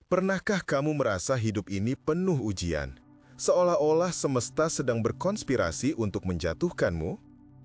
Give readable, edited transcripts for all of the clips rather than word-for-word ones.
Pernahkah kamu merasa hidup ini penuh ujian? Seolah-olah semesta sedang berkonspirasi untuk menjatuhkanmu?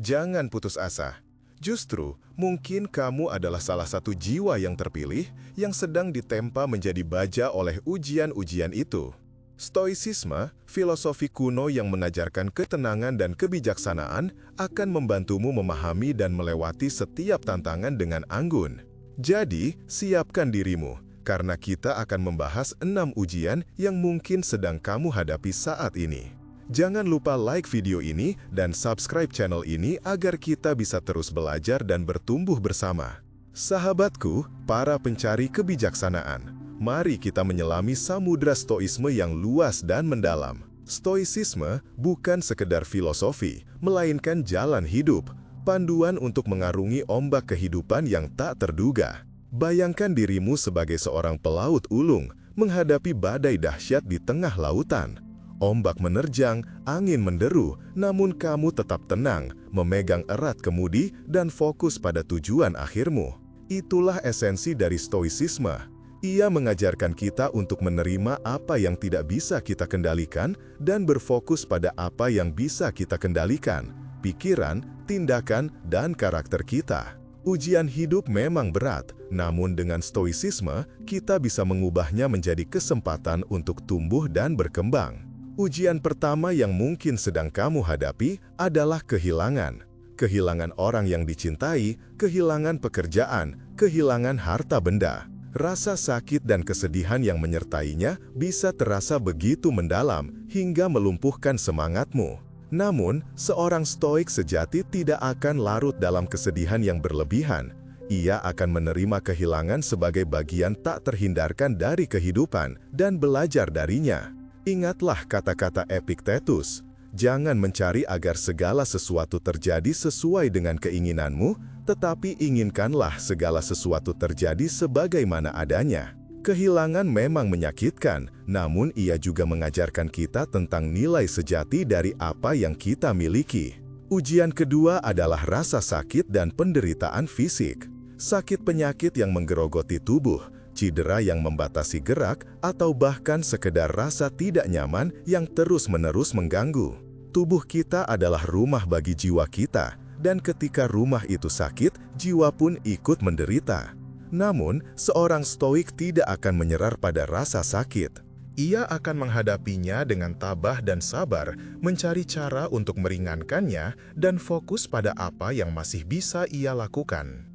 Jangan putus asa. Justru, mungkin kamu adalah salah satu jiwa yang terpilih yang sedang ditempa menjadi baja oleh ujian-ujian itu. Stoicisme, filosofi kuno yang menajarkan ketenangan dan kebijaksanaan, akan membantumu memahami dan melewati setiap tantangan dengan anggun. Jadi, siapkan dirimu, karena kita akan membahas 6 ujian yang mungkin sedang kamu hadapi saat ini. Jangan lupa like video ini dan subscribe channel ini agar kita bisa terus belajar dan bertumbuh bersama. Sahabatku, para pencari kebijaksanaan, mari kita menyelami samudra stoisme yang luas dan mendalam. Stoicisme bukan sekedar filosofi, melainkan jalan hidup, panduan untuk mengarungi ombak kehidupan yang tak terduga. Bayangkan dirimu sebagai seorang pelaut ulung, menghadapi badai dahsyat di tengah lautan. Ombak menerjang, angin menderu, namun kamu tetap tenang, memegang erat kemudi, dan fokus pada tujuan akhirmu. Itulah esensi dari stoicisme. Ia mengajarkan kita untuk menerima apa yang tidak bisa kita kendalikan dan berfokus pada apa yang bisa kita kendalikan, pikiran, tindakan, dan karakter kita. Ujian hidup memang berat, namun dengan stoicisme, kita bisa mengubahnya menjadi kesempatan untuk tumbuh dan berkembang. Ujian pertama yang mungkin sedang kamu hadapi adalah kehilangan. Kehilangan orang yang dicintai, kehilangan pekerjaan, kehilangan harta benda. Rasa sakit dan kesedihan yang menyertainya bisa terasa begitu mendalam hingga melumpuhkan semangatmu. Namun, seorang stoik sejati tidak akan larut dalam kesedihan yang berlebihan. Ia akan menerima kehilangan sebagai bagian tak terhindarkan dari kehidupan dan belajar darinya. Ingatlah kata-kata Epictetus, jangan mencari agar segala sesuatu terjadi sesuai dengan keinginanmu, tetapi inginkanlah segala sesuatu terjadi sebagaimana adanya. Kehilangan memang menyakitkan, namun ia juga mengajarkan kita tentang nilai sejati dari apa yang kita miliki. Ujian kedua adalah rasa sakit dan penderitaan fisik. Sakit penyakit yang menggerogoti tubuh, cedera yang membatasi gerak, atau bahkan sekedar rasa tidak nyaman yang terus-menerus mengganggu. Tubuh kita adalah rumah bagi jiwa kita, dan ketika rumah itu sakit, jiwa pun ikut menderita. Namun, seorang stoik tidak akan menyerah pada rasa sakit. Ia akan menghadapinya dengan tabah dan sabar, mencari cara untuk meringankannya dan fokus pada apa yang masih bisa ia lakukan.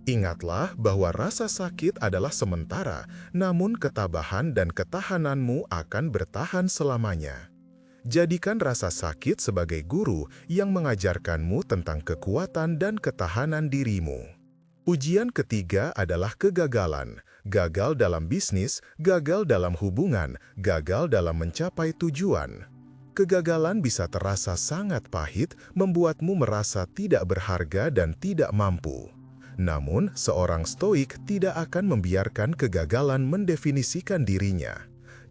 Ingatlah bahwa rasa sakit adalah sementara, namun ketabahan dan ketahananmu akan bertahan selamanya. Jadikan rasa sakit sebagai guru yang mengajarkanmu tentang kekuatan dan ketahanan dirimu. Ujian ketiga adalah kegagalan. Gagal dalam bisnis, gagal dalam hubungan, gagal dalam mencapai tujuan. Kegagalan bisa terasa sangat pahit, membuatmu merasa tidak berharga dan tidak mampu. Namun, seorang stoik tidak akan membiarkan kegagalan mendefinisikan dirinya.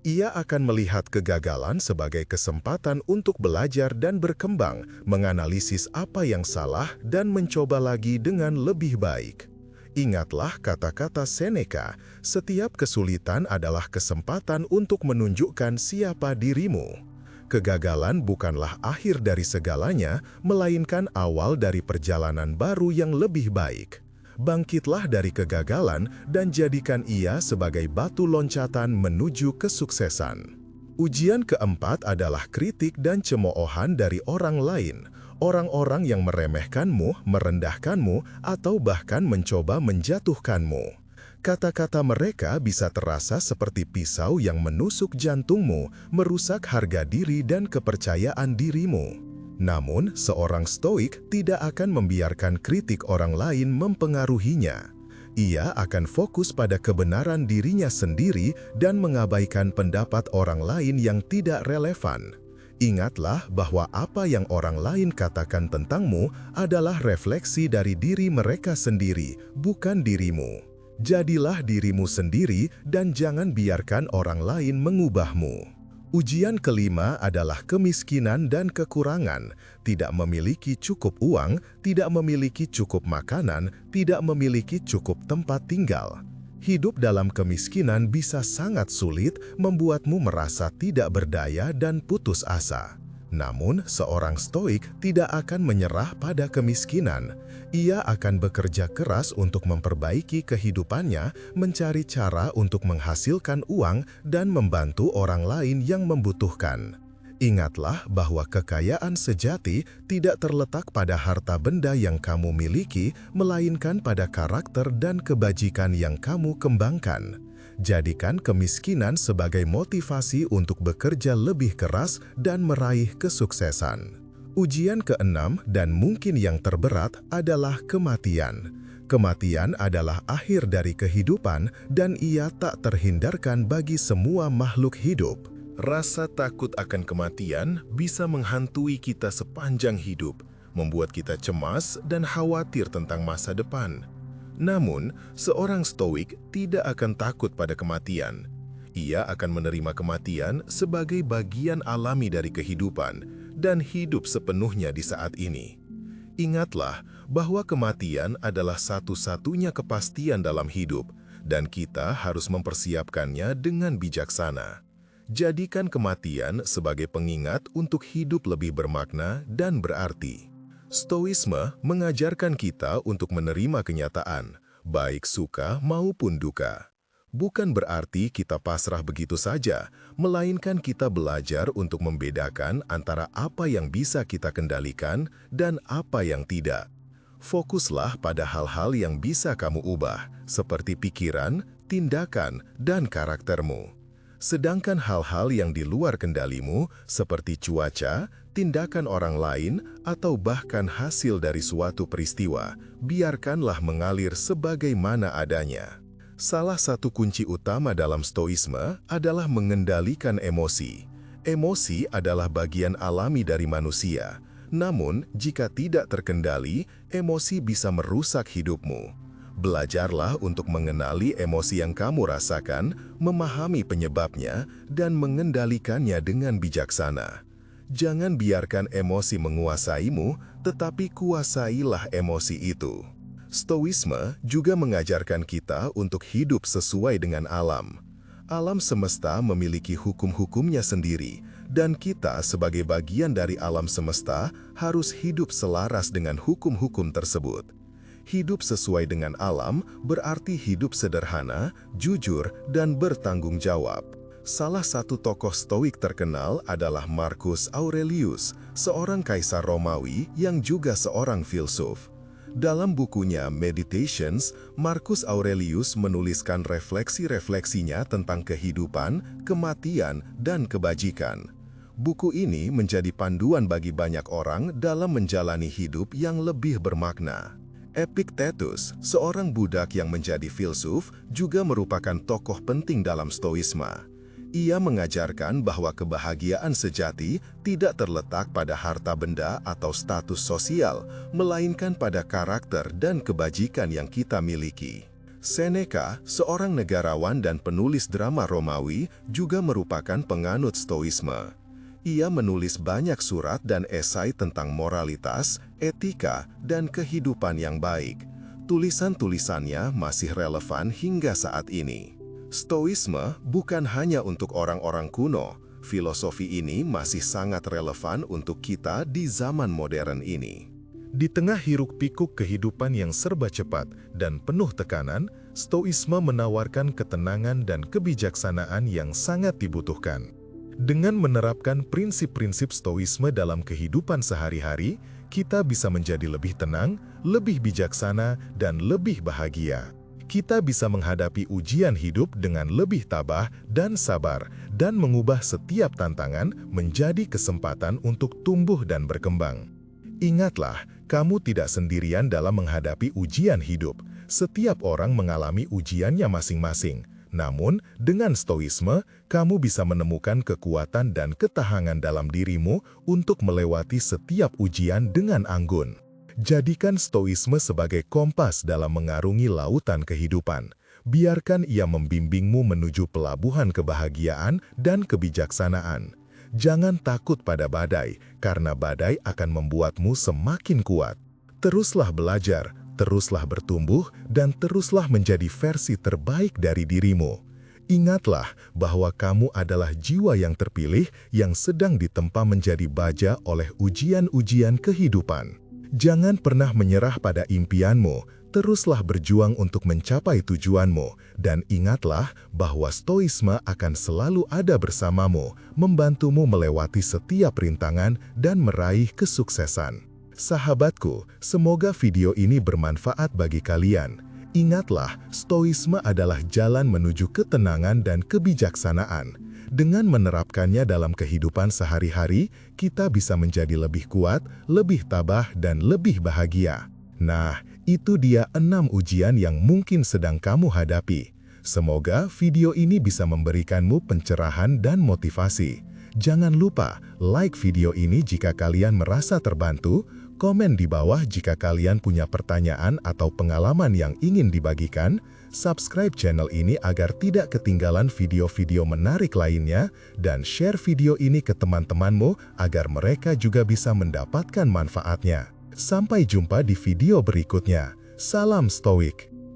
Ia akan melihat kegagalan sebagai kesempatan untuk belajar dan berkembang, menganalisis apa yang salah, dan mencoba lagi dengan lebih baik. Ingatlah kata-kata Seneca, setiap kesulitan adalah kesempatan untuk menunjukkan siapa dirimu. Kegagalan bukanlah akhir dari segalanya, melainkan awal dari perjalanan baru yang lebih baik. Bangkitlah dari kegagalan dan jadikan ia sebagai batu loncatan menuju kesuksesan. Ujian keempat adalah kritik dan cemoohan dari orang lain. Orang-orang yang meremehkanmu, merendahkanmu, atau bahkan mencoba menjatuhkanmu. Kata-kata mereka bisa terasa seperti pisau yang menusuk jantungmu, merusak harga diri dan kepercayaan dirimu. Namun, seorang stoik tidak akan membiarkan kritik orang lain mempengaruhinya. Ia akan fokus pada kebenaran dirinya sendiri dan mengabaikan pendapat orang lain yang tidak relevan. Ingatlah bahwa apa yang orang lain katakan tentangmu adalah refleksi dari diri mereka sendiri, bukan dirimu. Jadilah dirimu sendiri dan jangan biarkan orang lain mengubahmu. Ujian kelima adalah kemiskinan dan kekurangan, tidak memiliki cukup uang, tidak memiliki cukup makanan, tidak memiliki cukup tempat tinggal. Hidup dalam kemiskinan bisa sangat sulit, membuatmu merasa tidak berdaya dan putus asa. Namun, seorang stoik tidak akan menyerah pada kemiskinan. Ia akan bekerja keras untuk memperbaiki kehidupannya, mencari cara untuk menghasilkan uang, dan membantu orang lain yang membutuhkan. Ingatlah bahwa kekayaan sejati tidak terletak pada harta benda yang kamu miliki, melainkan pada karakter dan kebajikan yang kamu kembangkan. Jadikan kemiskinan sebagai motivasi untuk bekerja lebih keras dan meraih kesuksesan. Ujian keenam dan mungkin yang terberat adalah kematian. Kematian adalah akhir dari kehidupan dan ia tak terhindarkan bagi semua makhluk hidup. Rasa takut akan kematian bisa menghantui kita sepanjang hidup, membuat kita cemas dan khawatir tentang masa depan. Namun, seorang stoik tidak akan takut pada kematian. Ia akan menerima kematian sebagai bagian alami dari kehidupan dan hidup sepenuhnya di saat ini. Ingatlah bahwa kematian adalah satu-satunya kepastian dalam hidup, dan kita harus mempersiapkannya dengan bijaksana. Jadikan kematian sebagai pengingat untuk hidup lebih bermakna dan berarti. Stoisme mengajarkan kita untuk menerima kenyataan, baik suka maupun duka. Bukan berarti kita pasrah begitu saja, melainkan kita belajar untuk membedakan antara apa yang bisa kita kendalikan dan apa yang tidak. Fokuslah pada hal-hal yang bisa kamu ubah, seperti pikiran, tindakan, dan karaktermu. Sedangkan hal-hal yang di luar kendalimu, seperti cuaca, tindakan orang lain, atau bahkan hasil dari suatu peristiwa, biarkanlah mengalir sebagaimana adanya. Salah satu kunci utama dalam stoisme adalah mengendalikan emosi. Emosi adalah bagian alami dari manusia. Namun, jika tidak terkendali, emosi bisa merusak hidupmu. Belajarlah untuk mengenali emosi yang kamu rasakan, memahami penyebabnya, dan mengendalikannya dengan bijaksana. Jangan biarkan emosi menguasaimu, tetapi kuasailah emosi itu. Stoisme juga mengajarkan kita untuk hidup sesuai dengan alam. Alam semesta memiliki hukum-hukumnya sendiri, dan kita sebagai bagian dari alam semesta harus hidup selaras dengan hukum-hukum tersebut. Hidup sesuai dengan alam berarti hidup sederhana, jujur, dan bertanggung jawab. Salah satu tokoh stoik terkenal adalah Marcus Aurelius, seorang kaisar Romawi yang juga seorang filsuf. Dalam bukunya Meditations, Marcus Aurelius menuliskan refleksi-refleksinya tentang kehidupan, kematian, dan kebajikan. Buku ini menjadi panduan bagi banyak orang dalam menjalani hidup yang lebih bermakna. Epictetus, seorang budak yang menjadi filsuf, juga merupakan tokoh penting dalam stoisme. Ia mengajarkan bahwa kebahagiaan sejati tidak terletak pada harta benda atau status sosial, melainkan pada karakter dan kebajikan yang kita miliki. Seneca, seorang negarawan dan penulis drama Romawi, juga merupakan penganut stoisme. Ia menulis banyak surat dan esai tentang moralitas, etika, dan kehidupan yang baik. Tulisan-tulisannya masih relevan hingga saat ini. Stoisme bukan hanya untuk orang-orang kuno. Filosofi ini masih sangat relevan untuk kita di zaman modern ini. Di tengah hiruk-pikuk kehidupan yang serba cepat dan penuh tekanan, stoisme menawarkan ketenangan dan kebijaksanaan yang sangat dibutuhkan. Dengan menerapkan prinsip-prinsip stoisme dalam kehidupan sehari-hari, kita bisa menjadi lebih tenang, lebih bijaksana, dan lebih bahagia. Kita bisa menghadapi ujian hidup dengan lebih tabah dan sabar, dan mengubah setiap tantangan menjadi kesempatan untuk tumbuh dan berkembang. Ingatlah, kamu tidak sendirian dalam menghadapi ujian hidup. Setiap orang mengalami ujiannya masing-masing. Namun, dengan stoisme, kamu bisa menemukan kekuatan dan ketahanan dalam dirimu untuk melewati setiap ujian dengan anggun. Jadikan stoisme sebagai kompas dalam mengarungi lautan kehidupan. Biarkan ia membimbingmu menuju pelabuhan kebahagiaan dan kebijaksanaan. Jangan takut pada badai, karena badai akan membuatmu semakin kuat. Teruslah belajar, teruslah bertumbuh dan teruslah menjadi versi terbaik dari dirimu. Ingatlah bahwa kamu adalah jiwa yang terpilih yang sedang ditempa menjadi baja oleh ujian-ujian kehidupan. Jangan pernah menyerah pada impianmu, teruslah berjuang untuk mencapai tujuanmu, dan ingatlah bahwa stoisme akan selalu ada bersamamu, membantumu melewati setiap rintangan dan meraih kesuksesan. Sahabatku, semoga video ini bermanfaat bagi kalian. Ingatlah, stoisme adalah jalan menuju ketenangan dan kebijaksanaan. Dengan menerapkannya dalam kehidupan sehari-hari, kita bisa menjadi lebih kuat, lebih tabah, dan lebih bahagia. Nah, itu dia 6 ujian yang mungkin sedang kamu hadapi. Semoga video ini bisa memberikanmu pencerahan dan motivasi. Jangan lupa like video ini jika kalian merasa terbantu, komen di bawah jika kalian punya pertanyaan atau pengalaman yang ingin dibagikan, subscribe channel ini agar tidak ketinggalan video-video menarik lainnya, dan share video ini ke teman-temanmu agar mereka juga bisa mendapatkan manfaatnya. Sampai jumpa di video berikutnya. Salam stoik.